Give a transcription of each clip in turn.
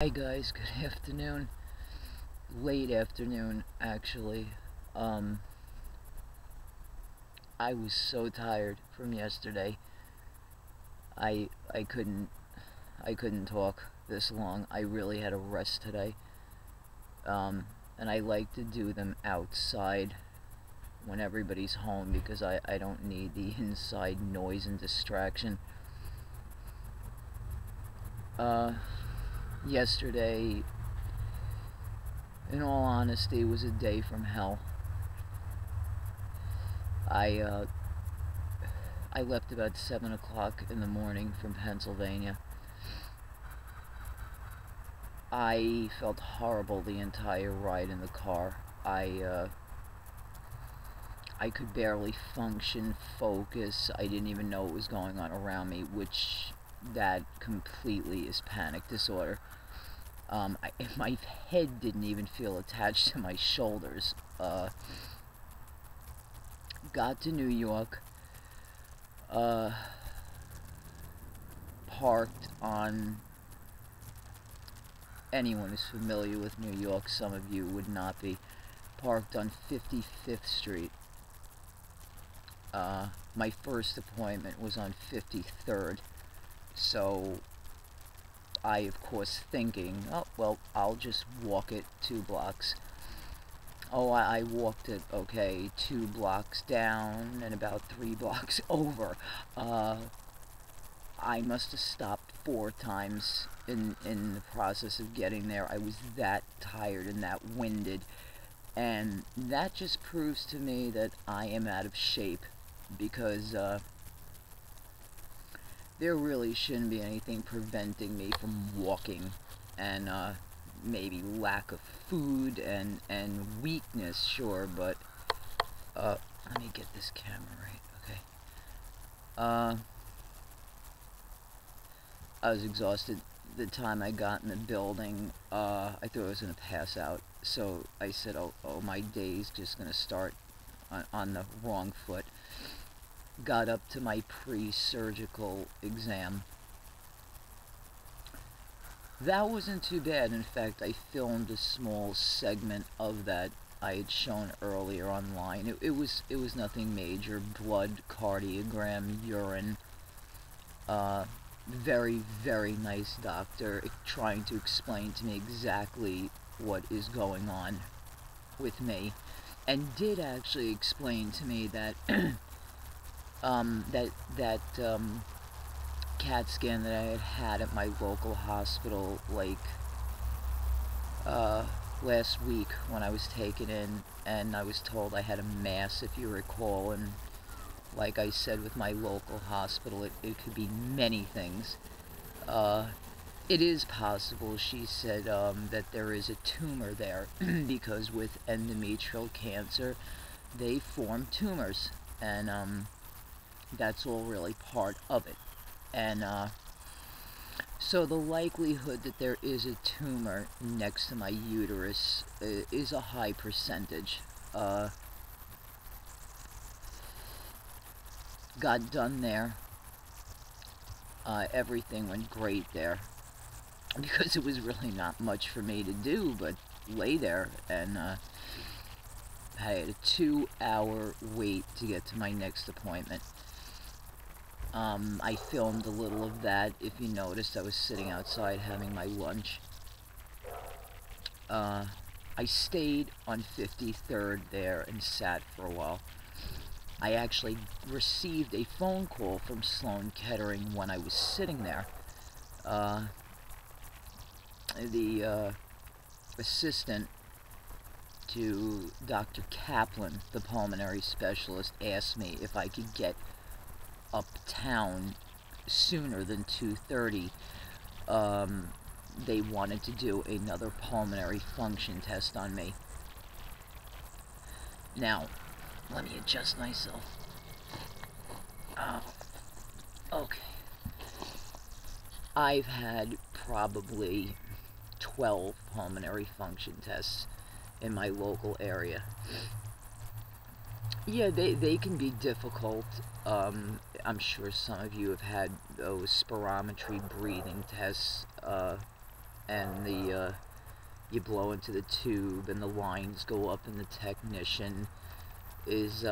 Hi guys, good afternoon. Late afternoon, actually. Um, I was so tired from yesterday. I I couldn't I couldn't talk this long. I really had a rest today. Um, and I like to do them outside when everybody's home because I don't need the inside noise and distraction. Uh, Yesterday, in all honesty, was a day from hell. I uh, I left about 7 o'clock in the morning from Pennsylvania. I felt horrible the entire ride in the car. I could barely function, focus. I didn't even know what was going on around me, which that completely is panic disorder. My head didn't even feel attached to my shoulders. Got to New York, uh, parked on, anyone who's familiar with New York, some of you would not be, parked on 55th Street. My first appointment was on 53rd, so I, of course, thinking, oh, well, I'll just walk it 2 blocks. Oh, I walked it, okay, 2 blocks down and about 3 blocks over. I must have stopped 4 times in the process of getting there. I was that tired and that winded. And that just proves to me that I am out of shape because there really shouldn't be anything preventing me from walking, and maybe lack of food and weakness, sure, but let me get this camera right, okay. uh, I was exhausted. The time I got in the building, I thought I was going to pass out, so I said, oh, my day's just going to start on the wrong foot. Got up to my pre-surgical exam. That wasn't too bad. In fact, I filmed a small segment of that I had shown earlier online. It was nothing major. Blood, cardiogram, urine. Very, very nice doctor trying to explain to me exactly what is going on with me, and did actually explain to me that that CAT scan that I had at my local hospital, like uh, last week when I was taken in, and I was told I had a mass, if you recall, and like I said with my local hospital, it could be many things. Uh, it is possible, she said, that there is a tumor there because with endometrial cancer, they form tumors, and that's all really part of it. And so the likelihood that there is a tumor next to my uterus is a high percentage. Got done there. Everything went great there because it was really not much for me to do but lay there, and I had a 2-hour wait to get to my next appointment. I filmed a little of that. If you noticed, I was sitting outside having my lunch. I stayed on 53rd there and sat for a while. I actually received a phone call from Sloan Kettering when I was sitting there. The assistant to Dr. Kaplan, the pulmonary specialist, asked me if I could get uptown sooner than 2:30. They wanted to do another pulmonary function test on me. Now, let me adjust myself. Okay. I've had probably 12 pulmonary function tests in my local area. Yeah, they can be difficult. I'm sure some of you have had those spirometry breathing tests. and you blow into the tube, and the lines go up, and the technician is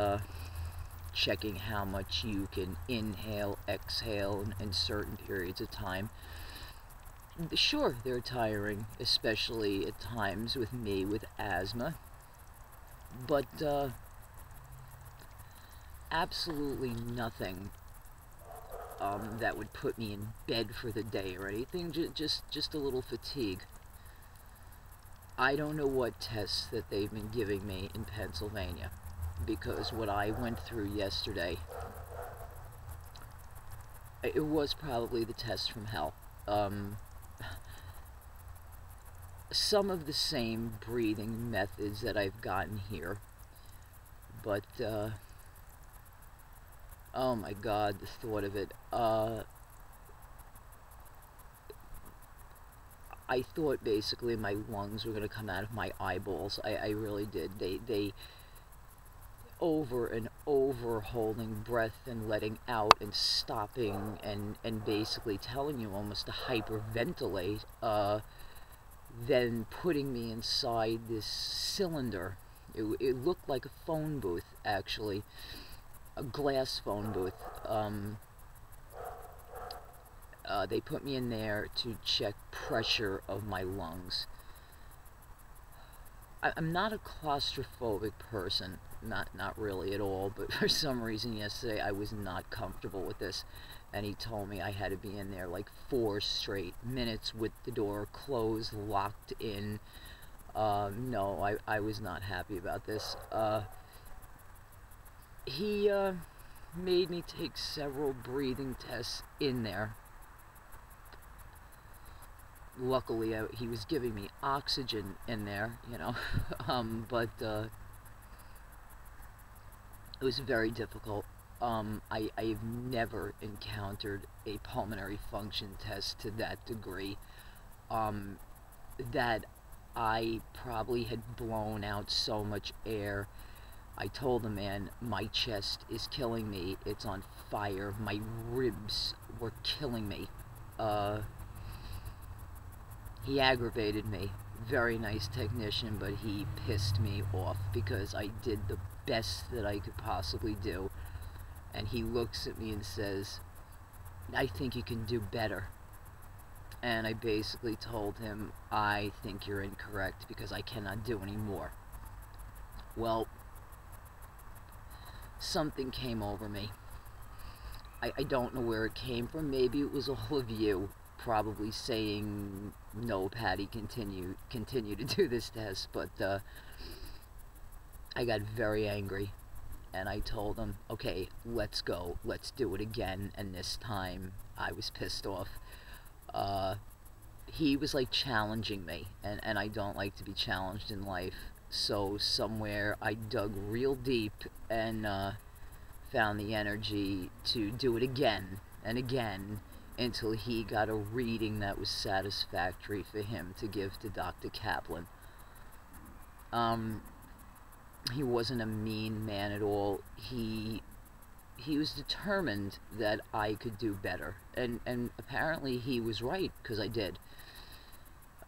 checking how much you can inhale, exhale in certain periods of time. Sure, they're tiring, especially at times with me with asthma, but absolutely nothing that would put me in bed for the day or anything. Just a little fatigue. I don't know what tests that they've been giving me in Pennsylvania, because what I went through yesterday, it was probably the test from hell. Some of the same breathing methods that I've gotten here, but oh my God, the thought of it. I thought basically my lungs were going to come out of my eyeballs. I really did. They over and over holding breath and letting out and stopping and basically telling you almost to hyperventilate, then putting me inside this cylinder. It looked like a phone booth, actually, a glass phone booth. They put me in there to check pressure of my lungs. I'm not a claustrophobic person, not really at all, but for some reason yesterday I was not comfortable with this, and he told me I had to be in there like 4 straight minutes with the door closed, locked in. No, I was not happy about this. He made me take several breathing tests in there. Luckily, he was giving me oxygen in there, you know, but it was very difficult. I've never encountered a pulmonary function test to that degree, that I probably had blown out so much air. I told the man, my chest is killing me, it's on fire, my ribs were killing me. He aggravated me. Very nice technician, but he pissed me off because I did the best that I could possibly do. And he looks at me and says, I think you can do better. And I basically told him, I think you're incorrect because I cannot do any more. Well, something came over me. I don't know where it came from. Maybe it was all of you probably saying, no, Patty, continue to do this test, but I got very angry, and I told him, okay, let's go, let's do it again, and this time I was pissed off. He was like challenging me, and I don't like to be challenged in life, so somewhere I dug real deep and found the energy to do it again and again, until he got a reading that was satisfactory for him to give to Dr. Kaplan. He wasn't a mean man at all. He was determined that I could do better, and apparently he was right, because I did.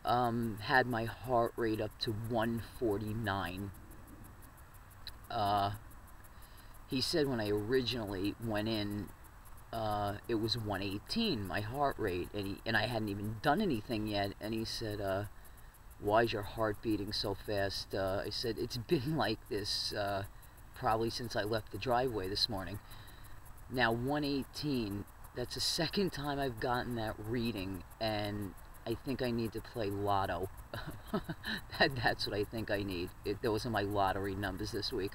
Had my heart rate up to 149. He said when I originally went in, it was 118, my heart rate, and I hadn't even done anything yet, and he said, why is your heart beating so fast? I said, it's been like this probably since I left the driveway this morning. Now 118, that's the second time I've gotten that reading, and I think I need to play lotto. That's what I think I need. Those are my lottery numbers this week.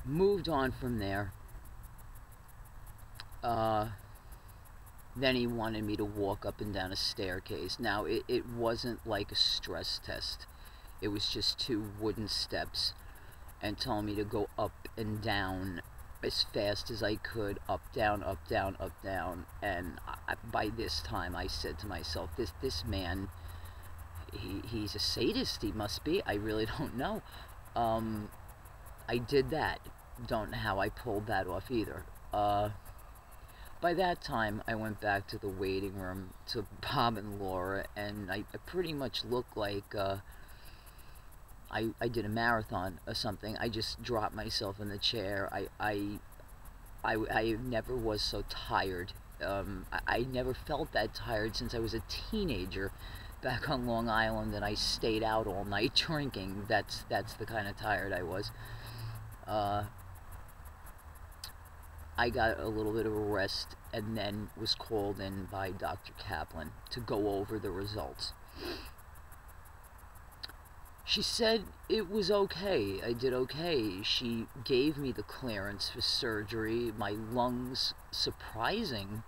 Moved on from there. Then he wanted me to walk up and down a staircase. Now, it wasn't like a stress test. It was just 2 wooden steps, and told me to go up and down as fast as I could, up, down, up, down, up, down. And by this time, I said to myself, this man, he's a sadist, he must be. I really don't know. I did that. Don't know how I pulled that off either. By that time, I went back to the waiting room to Bob and Laura, and I pretty much looked like I did a marathon or something. I just dropped myself in the chair. I never was so tired. I never felt that tired since I was a teenager back on Long Island, and I stayed out all night drinking. That's the kind of tired I was. I got a little bit of a rest and then was called in by Dr. Kaplan to go over the results. She said it was okay. I did okay. She gave me the clearance for surgery. My lungs, surprising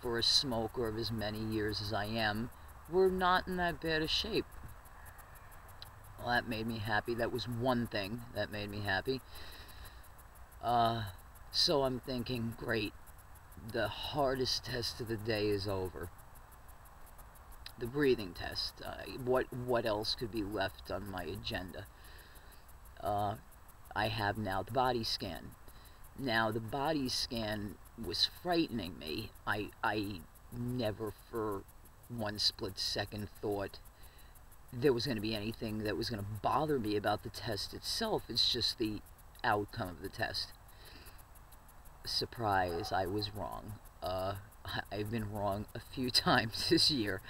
for a smoker of as many years as I am, were not in that bad a shape. Well, that made me happy. That was one thing that made me happy. So I'm thinking, great, the hardest test of the day is over. The breathing test. What else could be left on my agenda? I have now the body scan. Now, the body scan was frightening me. I never for one split second thought there was going to be anything that was going to bother me about the test itself. It's just the outcome of the test. Surprise, I was wrong. I've been wrong a few times this year.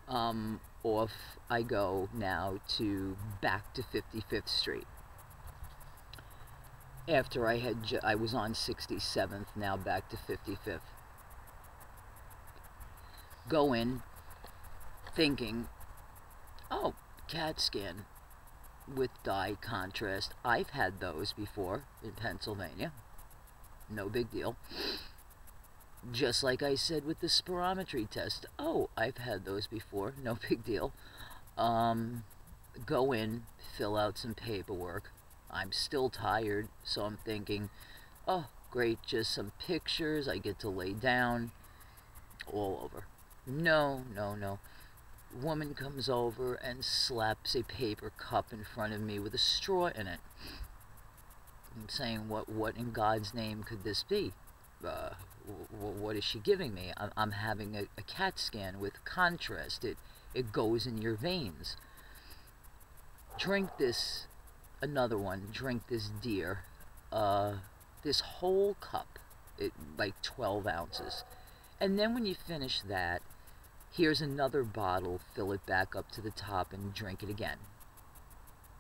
Off I go now to back to 55th Street. After I was on 67th, now back to 55th. Go in, thinking, oh, CAT scan with dye contrast. I've had those before in Pennsylvania. No big deal. Just like I said with the spirometry test. Oh, I've had those before. No big deal. Go in, fill out some paperwork. I'm still tired, so I'm thinking, oh, great, just some pictures. I get to lay down. All over. No. Woman comes over and slaps a paper cup in front of me with a straw in it. I'm saying, what in God's name could this be? What is she giving me? I'm having a CAT scan with contrast. It goes in your veins. Drink this, another one, drink this deer. This whole cup, like 12 ounces. And then when you finish that, here's another bottle, fill it back up to the top and drink it again.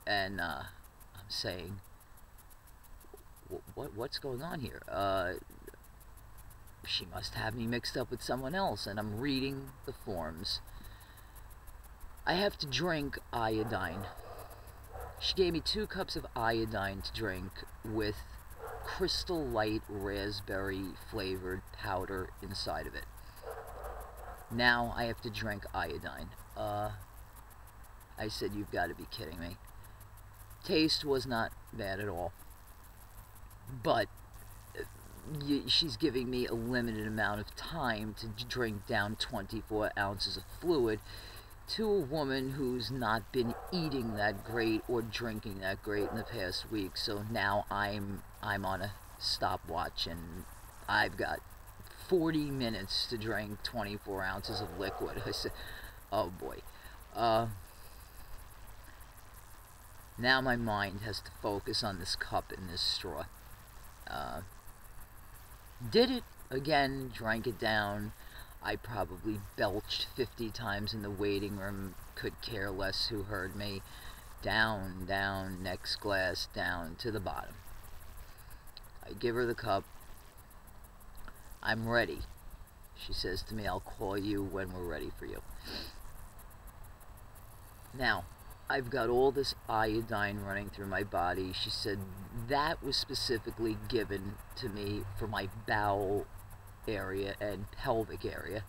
And I'm saying, what's going on here? She must have me mixed up with someone else, and I'm reading the forms. I have to drink iodine. She gave me 2 cups of iodine to drink with Crystal Light raspberry flavored powder inside of it. Now I have to drink iodine. I said, you've got to be kidding me. Taste was not bad at all. But she's giving me a limited amount of time to drink down 24 ounces of fluid to a woman who's not been eating that great or drinking that great in the past week. So now I'm on a stopwatch, and I've got 40 minutes to drink 24 ounces of liquid. I said, oh boy. Now my mind has to focus on this cup and this straw. Did it again, drank it down. I probably belched 50 times in the waiting room, could care less who heard me. Down, next glass, down to the bottom. I give her the cup. I'm ready. She says to me, I'll call you when we're ready for you. Now, I've got all this iodine running through my body. She said that was specifically given to me for my bowel area and pelvic area.